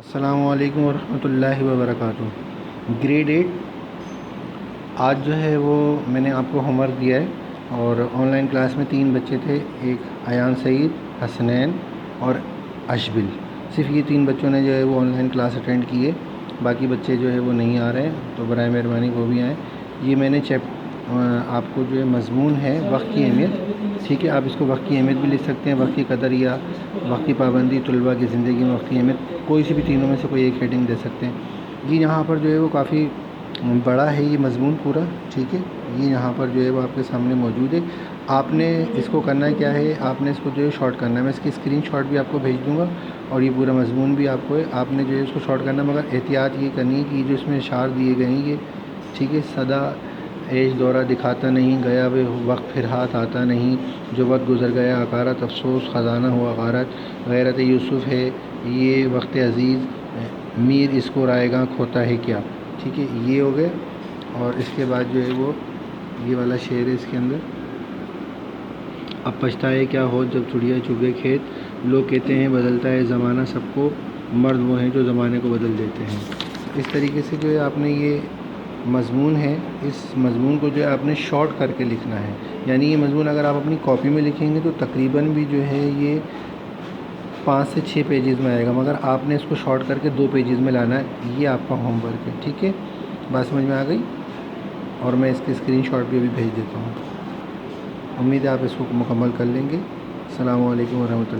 السلام علیکم ورحمۃ اللہ وبرکاتہ۔ گریڈ 8 آج جو ہے وہ میں نے آپ کو ہوم ورک دیا ہے، اور آن لائن کلاس میں 3 بچے تھے، ایک ایان سعید، حسنین اور اشبل۔ صرف یہ 3 بچوں نے جو ہے وہ آن لائن کلاس اٹینڈ کی ہے، باقی بچے جو ہے وہ نہیں آ رہے ہیں، تو برائے مہربانی وہ بھی آئیں۔ یہ میں نے آپ کو جو ہے مضمون ہے وقت کی اہمیت، ٹھیک ہے، آپ اس کو وقت کی اہمیت بھی لکھ سکتے ہیں، وقت کی قدر یا وقت کی پابندی، طلباء کی زندگی میں وقت کی اہمیت، کوئی سی بھی تینوں میں سے کوئی ایک ہیڈنگ دے سکتے ہیں۔ یہ یہاں پر جو ہے وہ کافی بڑا ہے یہ مضمون پورا، ٹھیک ہے، یہ یہاں پر جو ہے وہ آپ کے سامنے موجود ہے۔ آپ نے اس کو کرنا کیا ہے، آپ نے اس کو جو ہے شارٹ کرنا ہے، میں اس کی اسکرین شاٹ بھی آپ کو بھیج دوں گا، اور یہ پورا مضمون بھی آپ کو ہے، آپ نے جو ہے اس کو شارٹ کرنا ہے، مگر احتیاط یہ کرنی ہے کہ یہ جو اس میں اشعار دیے گئے ہیں یہ، ٹھیک ہے، صدا ایش دورہ دکھاتا نہیں، گیا وہ وقت پھر ہاتھ آتا نہیں، جو وقت گزر گیا عقارت افسوس خزانہ ہوا غارت، غیرت یوسف ہے یہ وقت عزیز، میر اس کو رائے گاں کھوتا ہے کیا، ٹھیک ہے، یہ ہو گئے۔ اور اس کے بعد جو ہے وہ یہ والا شعر ہے اس کے اندر، اب پچھتائے کیا ہو جب چڑیا چگ گئے کھیت، لوگ کہتے ہیں بدلتا ہے زمانہ سب کو، مرد وہ ہیں جو زمانے کو بدل دیتے ہیں۔ اس طریقے سے جو ہے آپ نے یہ مضمون ہے، اس مضمون کو جو ہے آپ نے شارٹ کر کے لکھنا ہے، یعنی یہ مضمون اگر آپ اپنی کاپی میں لکھیں گے تو تقریباً بھی جو ہے یہ 5 سے 6 پیجز میں آئے گا، مگر آپ نے اس کو شارٹ کر کے 2 پیجز میں لانا ہے، یہ آپ کا ہوم ورک ہے، ٹھیک ہے، بات سمجھ میں آ گئی؟ اور میں اس کی اسکرین شاٹ بھی ابھی بھیج دیتا ہوں، امید ہے آپ اس کو مکمل کر لیں گے۔ السلام علیکم ورحمۃ اللہ۔